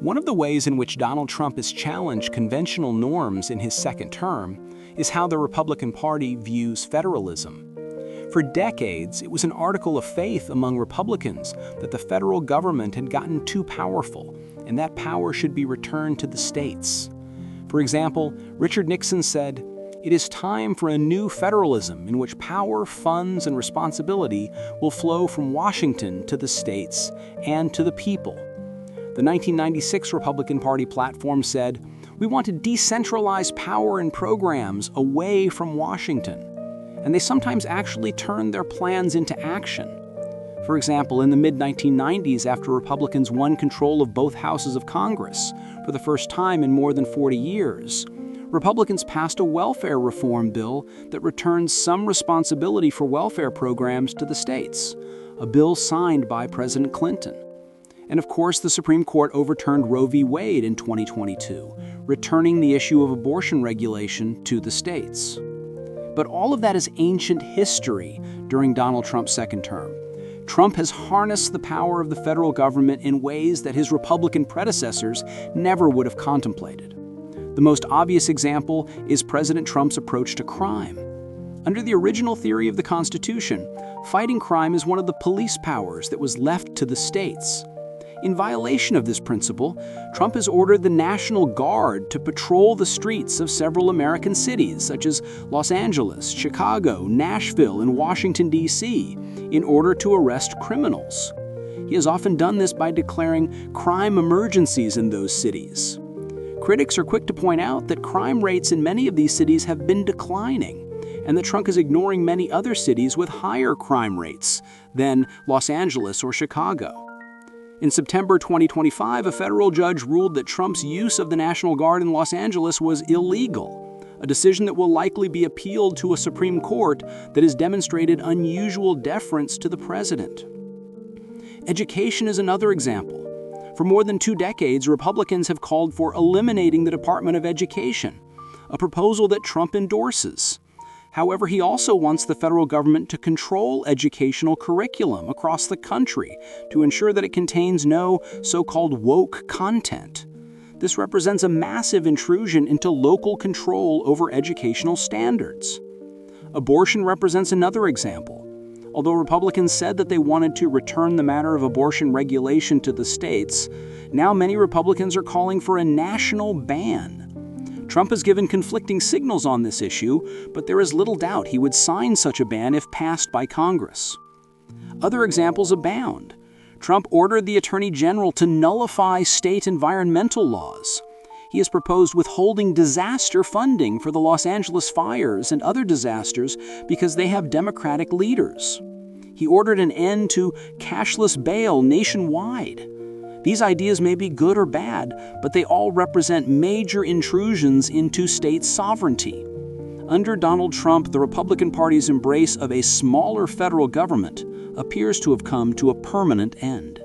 One of the ways in which Donald Trump has challenged conventional norms in his second term is how the Republican Party views federalism. For decades, it was an article of faith among Republicans that the federal government had gotten too powerful, and that power should be returned to the states. For example, Richard Nixon said, "It is time for a new federalism in which power, funds, and responsibility will flow from Washington to the states and to the people." The 1996 Republican Party platform said, "We want to decentralize power and programs away from Washington." And they sometimes actually turned their plans into action. For example, in the mid-1990s, after Republicans won control of both houses of Congress for the first time in more than 40 years, Republicans passed a welfare reform bill that returns some responsibility for welfare programs to the states, a bill signed by President Clinton. And of course, the Supreme Court overturned Roe v. Wade in 2022, returning the issue of abortion regulation to the states. But all of that is ancient history during Donald Trump's second term. Trump has harnessed the power of the federal government in ways that his Republican predecessors never would have contemplated. The most obvious example is President Trump's approach to crime. Under the original theory of the Constitution, fighting crime is one of the police powers that was left to the states. In violation of this principle, Trump has ordered the National Guard to patrol the streets of several American cities, such as Los Angeles, Chicago, Nashville, and Washington, D.C., in order to arrest criminals. He has often done this by declaring crime emergencies in those cities. Critics are quick to point out that crime rates in many of these cities have been declining, and that Trump is ignoring many other cities with higher crime rates than Los Angeles or Chicago. In September 2025, a federal judge ruled that Trump's use of the National Guard in Los Angeles was illegal, a decision that will likely be appealed to a Supreme Court that has demonstrated unusual deference to the president. Education is another example. For more than 2 decades, Republicans have called for eliminating the Department of Education, a proposal that Trump endorses. However, he also wants the federal government to control educational curriculum across the country to ensure that it contains no so-called woke content. This represents a massive intrusion into local control over educational standards. Abortion represents another example. Although Republicans said that they wanted to return the matter of abortion regulation to the states, now many Republicans are calling for a national ban. Trump has given conflicting signals on this issue, but there is little doubt he would sign such a ban if passed by Congress. Other examples abound. Trump ordered the Attorney General to nullify state environmental laws. He has proposed withholding disaster funding for the Los Angeles fires and other disasters because they have Democratic leaders. He ordered an end to cashless bail nationwide. These ideas may be good or bad, but they all represent major intrusions into state sovereignty. Under Donald Trump, the Republican Party's embrace of a smaller federal government appears to have come to a permanent end.